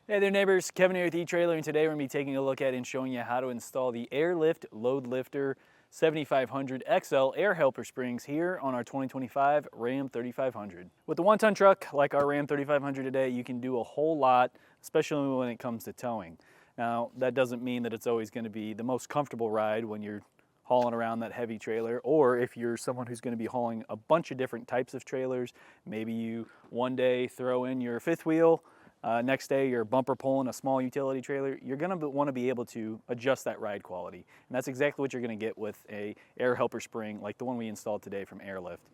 Hey there neighbors, Kevin here with eTrailer, and today we're going to be taking a look at and showing you how to install the Air Lift LoadLifter 7500 XL air helper springs here on our 2025 Ram 3500. With the one-ton truck like our Ram 3500 today, you can do a whole lot, especially when it comes to towing. Now, that doesn't mean that it's always going to be the most comfortable ride when you're hauling around that heavy trailer, or if you're someone who's going to be hauling a bunch of different types of trailers. Maybe you one day throw in your fifth wheel, next day you're bumper pulling a small utility trailer. You're going to want to be able to adjust that ride quality, and that's exactly what you're going to get with a air helper spring like the one we installed today from Air Lift.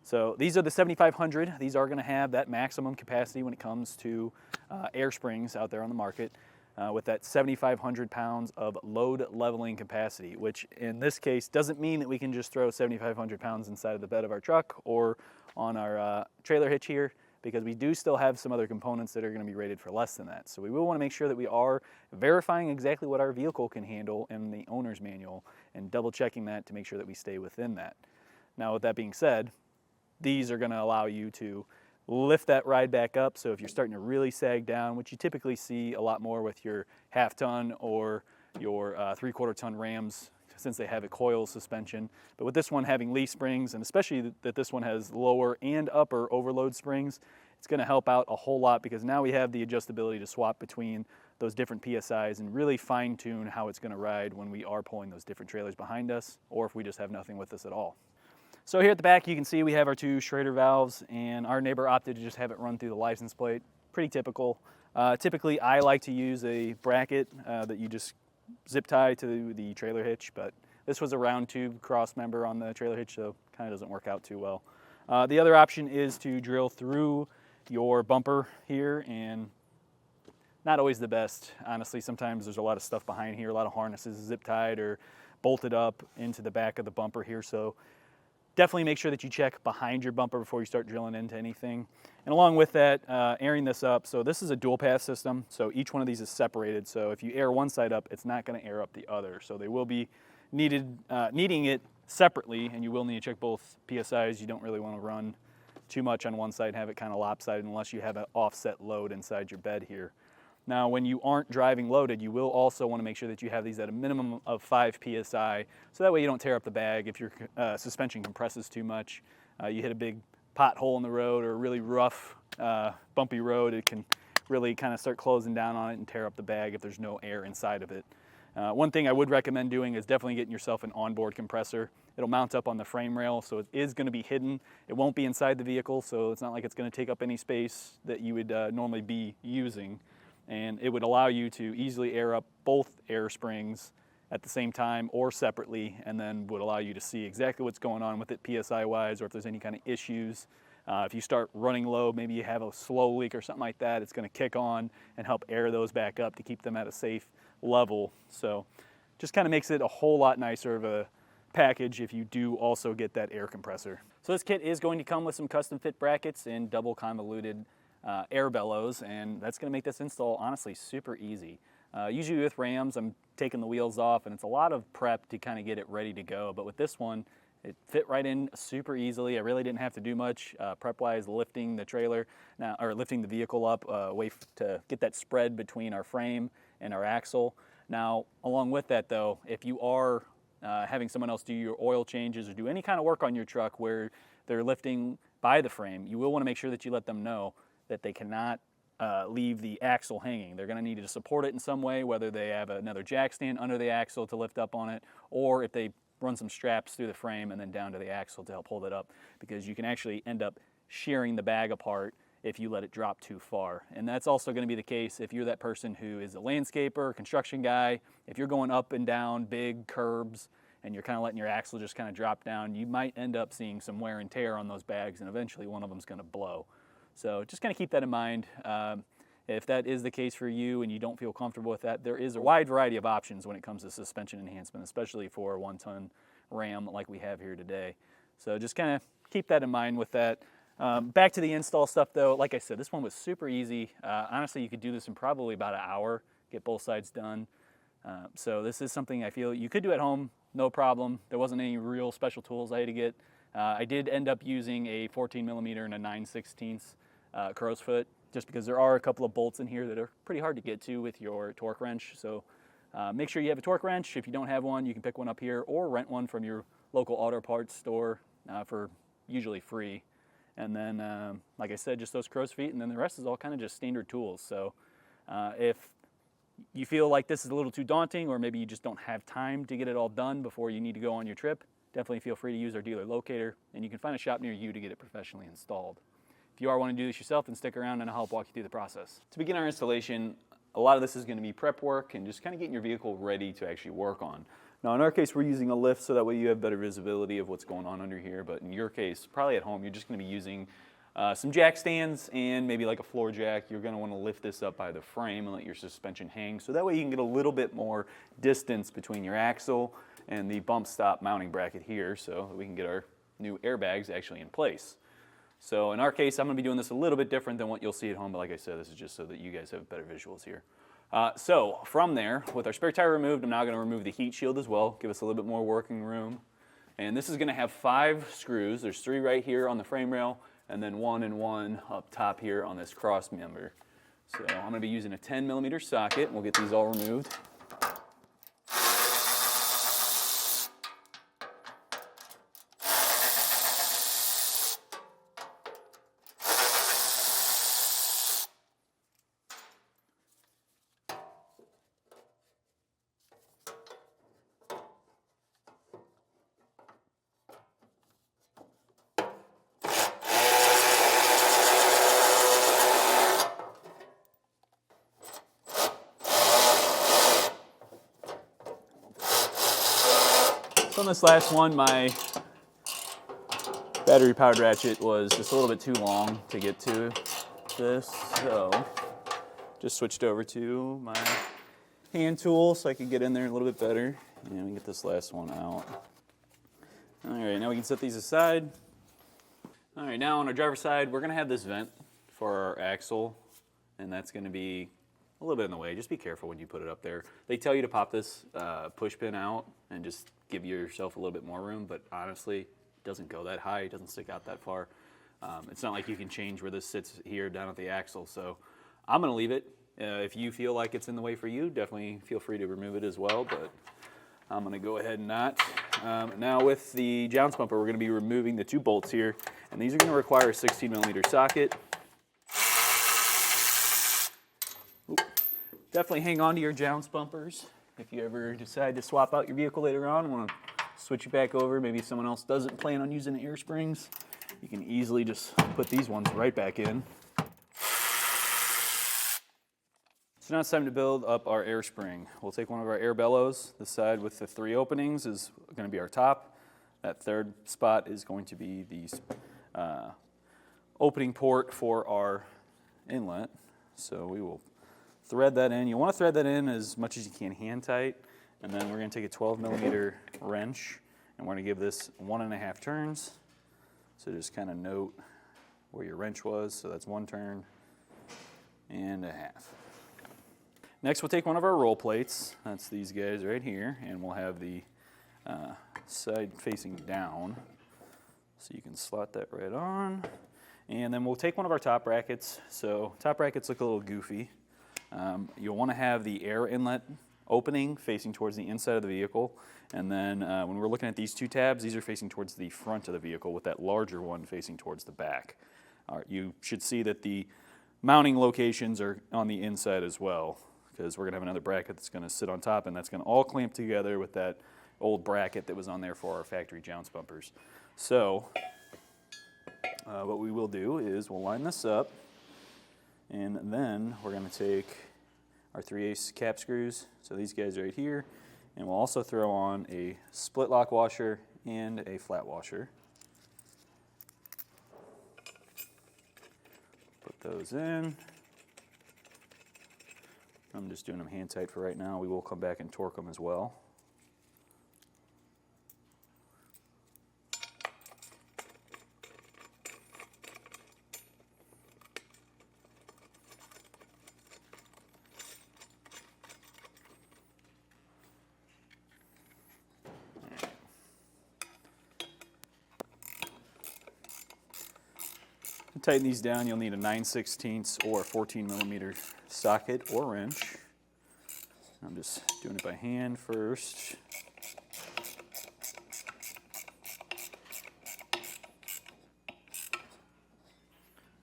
So these are the 7500. These are going to have that maximum capacity when it comes to air springs out there on the market, with that 7,500 pounds of load leveling capacity, which in this case doesn't mean that we can just throw 7,500 pounds inside of the bed of our truck or on our trailer hitch here, because we do still have some other components that are going to be rated for less than that. So we will want to make sure that we are verifying exactly what our vehicle can handle in the owner's manual and double checking that to make sure that we stay within that. Now, with that being said, these are going to allow you to lift that ride back up. So if you're starting to really sag down, which you typically see a lot more with your half-ton or your three-quarter-ton Rams, since they have a coil suspension. But with this one having leaf springs, and especially that this one has lower and upper overload springs, it's going to help out a whole lot, because now we have the adjustability to swap between those different PSIs and really fine-tune how it's going to ride when we are pulling those different trailers behind us, or if we just have nothing with us at all. So here at the back, you can see we have our two Schrader valves, and our neighbor opted to just have it run through the license plate. Pretty typical. Typically, I like to use a bracket that you just zip tie to the trailer hitch, but this was a round tube cross member on the trailer hitch, so kind of doesn't work out too well. The other option is to drill through your bumper here, and not always the best, honestly. Sometimes there's a lot of stuff behind here, a lot of harnesses zip tied or bolted up into the back of the bumper here, so definitely make sure that you check behind your bumper before you start drilling into anything. And along with that, airing this up. So this is a dual pass system, so each one of these is separated. So if you air one side up, it's not going to air up the other. So they will be needing it separately, and you will need to check both PSIs. You don't really want to run too much on one side and have it kind of lopsided unless you have an offset load inside your bed here. Now, when you aren't driving loaded, you will also want to make sure that you have these at a minimum of 5 PSI, so that way you don't tear up the bag. If your suspension compresses too much, you hit a big pothole in the road or a really rough, bumpy road, it can really kind of start closing down on it and tear up the bag if there's no air inside of it. One thing I would recommend doing is definitely getting yourself an onboard compressor. It'll mount up on the frame rail, so it is going to be hidden. It won't be inside the vehicle, so it's not like it's going to take up any space that you would normally be using. And it would allow you to easily air up both air springs at the same time or separately, and then would allow you to see exactly what's going on with it PSI-wise, or if there's any kind of issues. If you start running low, maybe you have a slow leak or something like that, it's going to kick on and help air those back up to keep them at a safe level. So just kind of makes it a whole lot nicer of a package if you do also get that air compressor. So this kit is going to come with some custom fit brackets and double convoluted air bellows, and that's going to make this install honestly super easy. Usually with Rams, I'm taking the wheels off and it's a lot of prep to kind of get it ready to go, but with this one, it fit right in super easily. I really didn't have to do much prep-wise, lifting the trailer now, or lifting the vehicle up to get that spread between our frame and our axle. Now, along with that though, if you are having someone else do your oil changes or do any kind of work on your truck where they're lifting by the frame, you will want to make sure that you let them know that they cannot leave the axle hanging. They're going to need to support it in some way, whether they have another jack stand under the axle to lift up on it, or if they run some straps through the frame and then down to the axle to help hold it up, because you can actually end up shearing the bag apart if you let it drop too far. And that's also going to be the case if you're that person who is a landscaper, construction guy. If you're going up and down big curbs and you're kind of letting your axle just kind of drop down, you might end up seeing some wear and tear on those bags, and eventually one of them's going to blow. So just kind of keep that in mind. If that is the case for you and you don't feel comfortable with that, there is a wide variety of options when it comes to suspension enhancement, especially for a one-ton Ram like we have here today. So just kind of keep that in mind with that. Back to the install stuff though, like I said, this one was super easy. Honestly, you could do this in probably about an hour, get both sides done. So this is something I feel you could do at home, no problem. There wasn't any real special tools I had to get. I did end up using a 14 millimeter and a 9/16 crow's foot just because there are a couple of bolts in here that are pretty hard to get to with your torque wrench. So make sure you have a torque wrench. If you don't have one, you can pick one up here or rent one from your local auto parts store for usually free. And then, like I said, just those crow's feet, and then the rest is all kind of just standard tools. So if you feel like this is a little too daunting, or maybe you just don't have time to get it all done before you need to go on your trip, definitely feel free to use our dealer locator, and you can find a shop near you to get it professionally installed. If you are wanting to do this yourself, then stick around and I'll help walk you through the process. To begin our installation, a lot of this is going to be prep work and just kind of getting your vehicle ready to actually work on. Now in our case, we're using a lift so that way you have better visibility of what's going on under here, but in your case, probably at home, you're just going to be using some jack stands and maybe like a floor jack. You're going to want to lift this up by the frame and let your suspension hang, so that way you can get a little bit more distance between your axle and the bump stop mounting bracket here, so that we can get our new airbags actually in place. So in our case, I'm going to be doing this a little bit different than what you'll see at home, but like I said, this is just so that you guys have better visuals here. So from there, with our spare tire removed, I'm now going to remove the heat shield as well, give us a little bit more working room. And this is going to have 5 screws. There's 3 right here on the frame rail, and then 1 and 1 up top here on this cross member. So I'm going to be using a 10mm socket, and we'll get these all removed. On this last one, my battery powered ratchet was just a little bit too long to get to this, so just switched over to my hand tool so I could get in there a little bit better, and we get this last one out. All right, now we can set these aside. All right, now on our driver's side, we're going to have this vent for our axle, and that's going to be a little bit in the way. Just be careful when you put it up there. They tell you to pop this push pin out and just give yourself a little bit more room, but honestly, it doesn't go that high. It doesn't stick out that far. It's not like you can change where this sits here down at the axle, so I'm going to leave it. If you feel like it's in the way for you, definitely feel free to remove it as well, but I'm going to go ahead and not. Now with the jounce bumper, we're going to be removing the 2 bolts here, and these are going to require a 16mm socket. Oop. Definitely hang on to your jounce bumpers. If you ever decide to swap out your vehicle later on and want to switch it back over, maybe someone else doesn't plan on using the air springs, you can easily just put these ones right back in. So now it's time to build up our air spring. We'll take one of our air bellows. The side with the 3 openings is going to be our top. That 3rd spot is going to be the opening port for our inlet. So we will thread that in. You want to thread that in as much as you can hand tight, and then we're going to take a 12mm wrench, and we're going to give this 1.5 turns. So just kind of note where your wrench was. So that's 1 turn and a half. Next, we'll take one of our roll plates. That's these guys right here, and we'll have the side facing down. So you can slot that right on. And then we'll take one of our top brackets. So top brackets look a little goofy. You'll want to have the air inlet opening facing towards the inside of the vehicle, and then when we're looking at these 2 tabs, these are facing towards the front of the vehicle with that larger one facing towards the back. You should see that the mounting locations are on the inside as well, because we're going to have another bracket that's going to sit on top, and that's going to all clamp together with that old bracket that was on there for our factory jounce bumpers. So what we will do is we'll line this up, and then we're going to take our 3/8 cap screws, so these guys right here, and we'll also throw on a split lock washer and a flat washer. Put those in. I'm just doing them hand tight for right now. We will come back and torque them as well. tighten these down, you'll need a 9/16 or 14mm socket or wrench. I'm just doing it by hand first.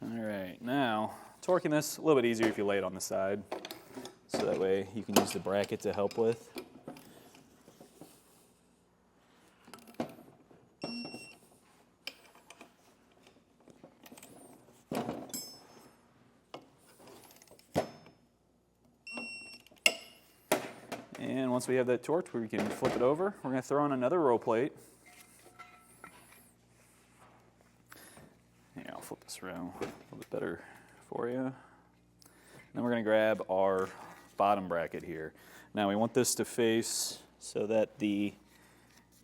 All right, now torquing this a little bit easier if you lay it on the side, so that way you can use the bracket to help with. And once we have that torqued, we can flip it over. We're going to throw on another roll plate. Yeah, I'll flip this around a little bit better for you. And then we're going to grab our bottom bracket here. Now we want this to face so that the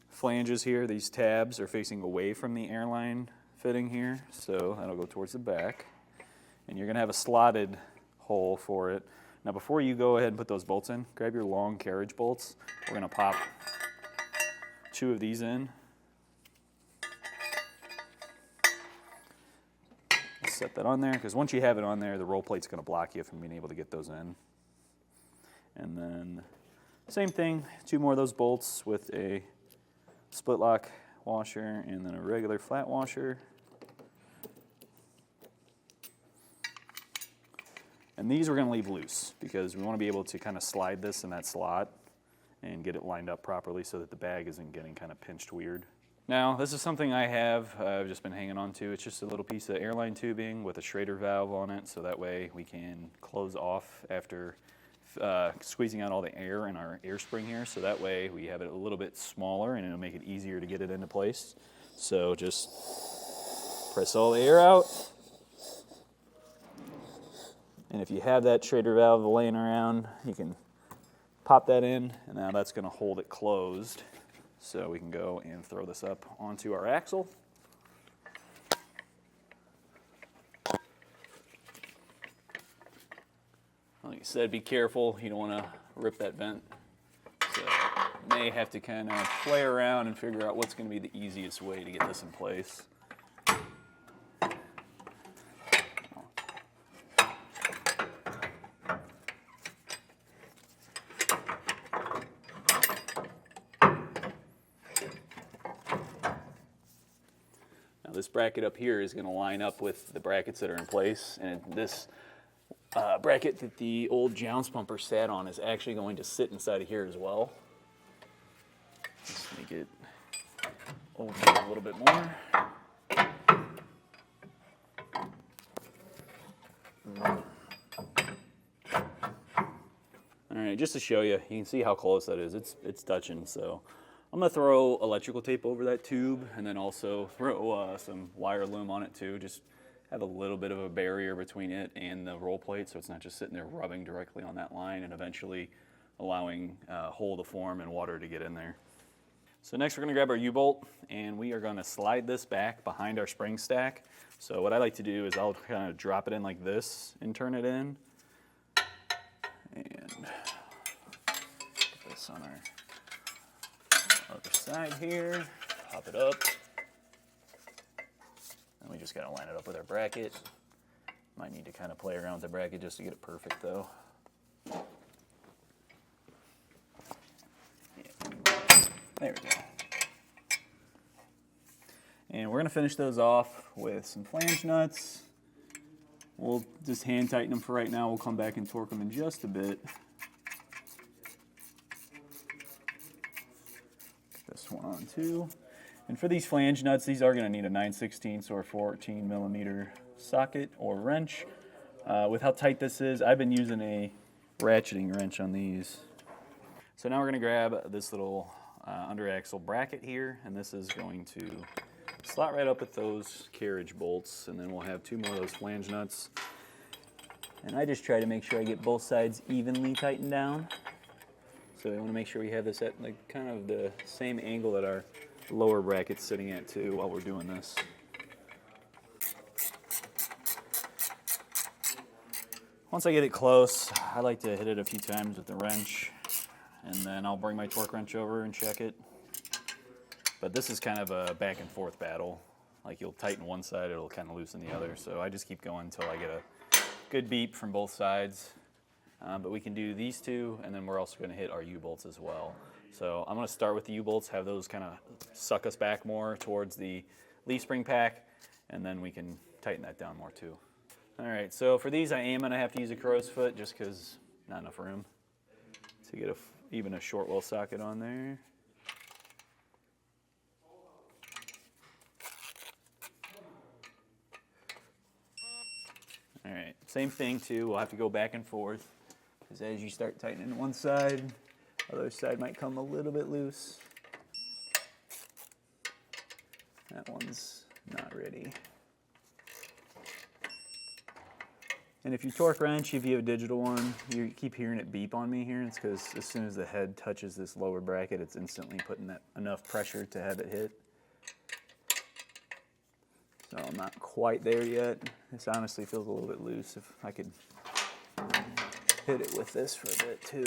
flanges here, these tabs, are facing away from the airline fitting here. So that'll go towards the back. And you're going to have a slotted hole for it. Now before you go ahead and put those bolts in, grab your long carriage bolts. We're going to pop 2 of these in. Set that on there, because once you have it on there, the roll plate's going to block you from being able to get those in. And then same thing, 2 more of those bolts with a split lock washer and then a regular flat washer. And these we're going to leave loose because we want to be able to kind of slide this in that slot and get it lined up properly so that the bag isn't getting kind of pinched weird. Now, this is something I have, I've just been hanging on to. It's just a little piece of airline tubing with a Schrader valve on it, so that way we can close off after squeezing out all the air in our air spring here, so that way we have it a little bit smaller and it'll make it easier to get it into place. So just press all the air out. And if you have that Schrader valve laying around, you can pop that in, and now that's going to hold it closed. So we can go and throw this up onto our axle. Like I said, be careful. You don't want to rip that vent. So you may have to kind of play around and figure out what's going to be the easiest way to get this in place. This bracket up here is going to line up with the brackets that are in place, and this bracket that the old jounce pumper sat on is actually going to sit inside of here as well. Let's make it over a little bit more. All right, just to show you, you can see how close that is. It's touching, so I'm going to throw electrical tape over that tube and then also throw some wire loom on it too. Just have a little bit of a barrier between it and the roll plate so it's not just sitting there rubbing directly on that line and eventually allowing hole to form and water to get in there. So next we're going to grab our U-bolt and we are going to slide this back behind our spring stack. So what I like to do is I'll kind of drop it in like this and turn it in. And put this on our other side here, pop it up, and we just gotta line it up with our bracket. Might need to kind of play around with the bracket just to get it perfect though. Yeah. There we go. And we're gonna finish those off with some flange nuts. We'll just hand tighten them for right now. We'll come back and torque them in just a bit. This one on too. And for these flange nuts, these are going to need a 9/16 or 14mm socket or wrench. With how tight this is, I've been using a ratcheting wrench on these. So now we're going to grab this little under axle bracket here, and this is going to slot right up with those carriage bolts, and then we'll have 2 more of those flange nuts. And I just try to make sure I get both sides evenly tightened down. So we want to make sure we have this at like kind of the same angle that our lower bracket's sitting at too while we're doing this. Once I get it close, I like to hit it a few times with the wrench, and then I'll bring my torque wrench over and check it. But this is kind of a back and forth battle. like you'll tighten one side, it'll kind of loosen the other. So I just keep going until I get a good beep from both sides. But we can do these two, and then we're also going to hit our U-bolts as well. So I'm going to start with the U-bolts, have those kind of suck us back more towards the leaf spring pack, and then we can tighten that down more too. All right, so for these I am going to have to use a crow's foot just because not enough room to get even a short well socket on there. All right, same thing too, we'll have to go back and forth, because as you start tightening one side, the other side might come a little bit loose. That one's not ready. And if you torque wrench, if you have a digital one, you keep hearing it beep on me here. It's because as soon as the head touches this lower bracket, it's instantly putting that enough pressure to have it hit. So I'm not quite there yet. This honestly feels a little bit loose. If I could hit it with this for a bit too.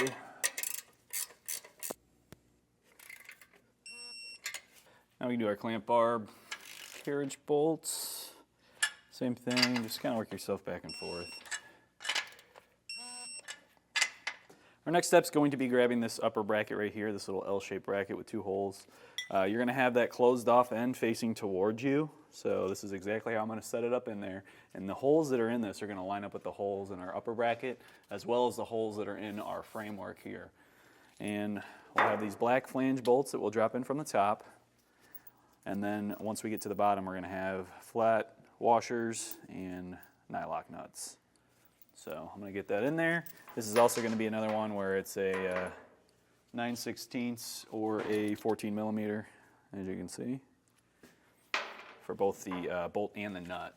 Now we can do our clamp bar carriage bolts. Same thing, just kind of work yourself back and forth. Our next step is going to be grabbing this upper bracket right here, this little L-shaped bracket with two holes. You're going to have that closed off end facing towards you. So this is exactly how I'm going to set it up in there. And the holes that are in this are going to line up with the holes in our upper bracket, as well as the holes that are in our framework here. And we'll have these black flange bolts that we'll drop in from the top. And then once we get to the bottom, we're going to have flat washers and nylock nuts. So I'm going to get that in there. This is also going to be another one where it's a 9/16 or a 14 millimeter, as you can see, for both the bolt and the nut.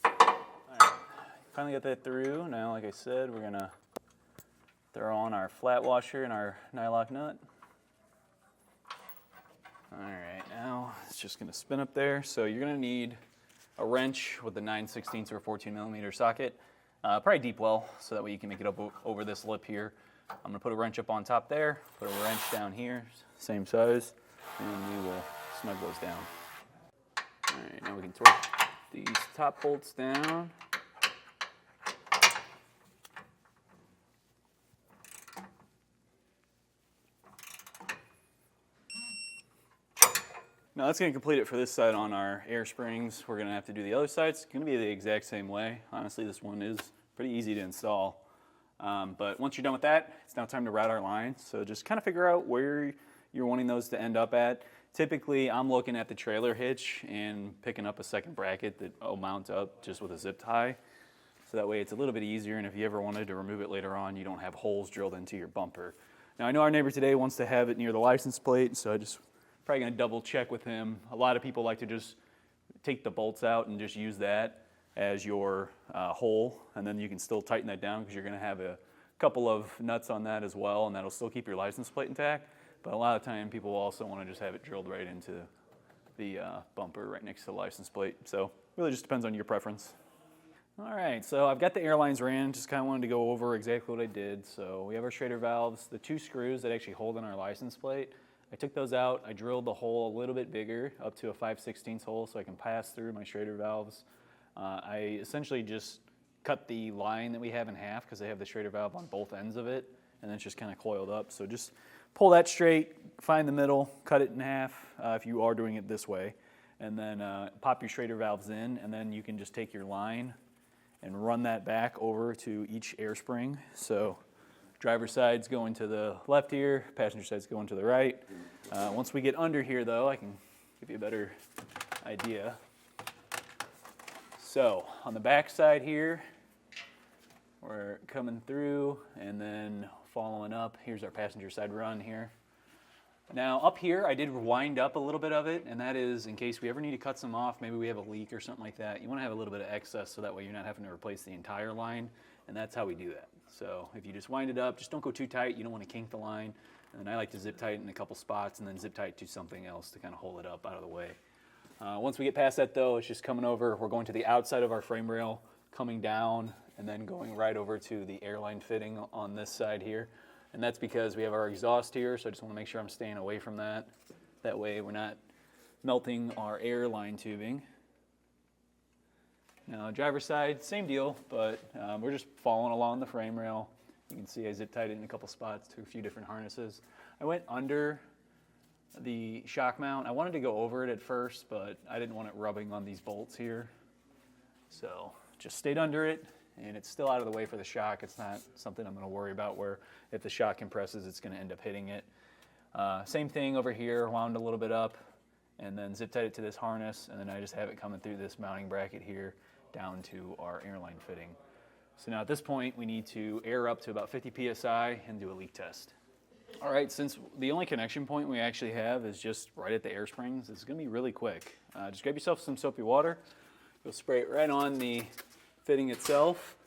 All right. Finally got that through. Now, like I said, we're going to throw on our flat washer and our nylock nut. All right, now it's just going to spin up there. So you're going to need a wrench with the 9/16 or 14 millimeter socket, probably deep well, so that way you can make it up over this lip here. I'm going to put a wrench up on top there, put a wrench down here, same size, and we will snug those down. All right, now we can torque these top bolts down. Now that's going to complete it for this side on our air springs. We're going to have to do the other side. It's going to be the exact same way. Honestly, this one is pretty easy to install. But once you're done with that, it's now time to route our lines. So just kind of figure out where you're wanting those to end up at. Typically, I'm looking at the trailer hitch and picking up a second bracket that will mount up just with a zip tie. So that way it's a little bit easier, and if you ever wanted to remove it later on, you don't have holes drilled into your bumper. Now I know our neighbor today wants to have it near the license plate, so I just probably going to double check with him. A lot of people like to just take the bolts out and just use that as your hole, and then you can still tighten that down because you're going to have a couple of nuts on that as well, and that'll still keep your license plate intact. But a lot of time people also want to just have it drilled right into the bumper right next to the license plate. So really just depends on your preference. All right, so I've got the airlines ran, just kind of wanted to go over exactly what I did. So we have our Schrader valves, the two screws that actually hold in our license plate. I took those out, I drilled the hole a little bit bigger, up to a 5/16 hole, so I can pass through my Schrader valves. I essentially just cut the line that we have in half because I have the Schrader valve on both ends of it, and then it's just kind of coiled up. So just pull that straight, find the middle, cut it in half if you are doing it this way, and then pop your Schrader valves in, and then you can just take your line and run that back over to each air spring. So driver's side's going to the left here, passenger side's going to the right. Once we get under here though, I can give you a better idea. So on the back side here, we're coming through and then following up. Here's our passenger side run here. Now up here, I did wind up a little bit of it, and that is in case we ever need to cut some off, maybe we have a leak or something like that. You want to have a little bit of excess so that way you're not having to replace the entire line, and that's how we do that. So if you just wind it up, just don't go too tight. You don't want to kink the line. And then I like to zip tighten a couple spots and then zip tight to something else to kind of hold it up out of the way. Once we get past that though, it's just coming over. We're going to the outside of our frame rail, coming down, and then going right over to the airline fitting on this side here. And that's because we have our exhaust here, so I just want to make sure I'm staying away from that. That way we're not melting our air line tubing. Now, driver's side, same deal, but we're just following along the frame rail. You can see I zip tied it in a couple spots to a few different harnesses. I went under the shock mount. I wanted to go over it at first, but I didn't want it rubbing on these bolts here. So just stayed under it, and it's still out of the way for the shock. It's not something I'm going to worry about where if the shock compresses, it's going to end up hitting it. Same thing over here, wound a little bit up, and then zip tied it to this harness, and then I just have it coming through this mounting bracket here down to our airline fitting. So now at this point, we need to air up to about 50 PSI and do a leak test. All right, since the only connection point we actually have is just right at the air springs, it's gonna be really quick. Just grab yourself some soapy water, go spray it right on the fitting itself,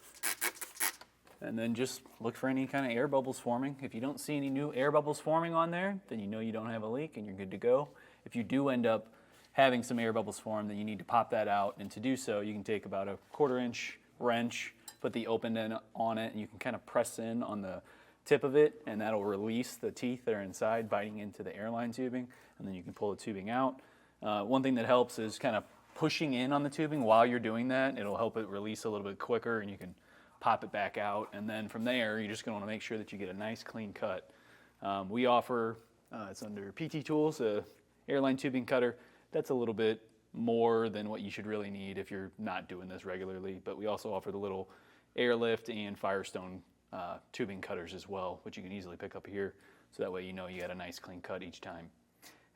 and then just look for any kind of air bubbles forming. If you don't see any new air bubbles forming on there, then you know you don't have a leak and you're good to go. If you do end up having some air bubbles form, then you need to pop that out, and to do so, you can take about a 1/4 inch wrench, put the open end on it, and you can kind of press in on the tip of it, and that'll release the teeth that are inside biting into the airline tubing, and then you can pull the tubing out. One thing that helps is kind of pushing in on the tubing while you're doing that. It'll help it release a little bit quicker, and you can pop it back out, and then from there, you're just going to want to make sure that you get a nice clean cut. We offer, it's under PT Tools, a airline tubing cutter. That's a little bit more than what you should really need if you're not doing this regularly, but we also offer the little Air Lift and Firestone tubing cutters as well, which you can easily pick up here, so that way you know you got a nice clean cut each time.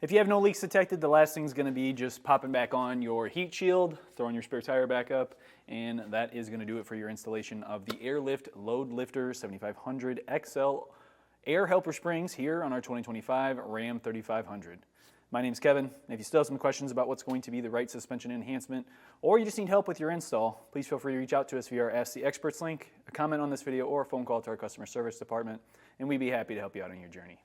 If you have no leaks detected, the last thing's going to be just popping back on your heat shield, throwing your spare tire back up, and that is going to do it for your installation of the Air Lift LoadLifter 7500 XL air helper springs here on our 2025 Ram 3500. My name's Kevin. If you still have some questions about what's going to be the right suspension enhancement, or you just need help with your install, please feel free to reach out to us via our Ask the Experts link, a comment on this video, or a phone call to our customer service department, and we'd be happy to help you out on your journey.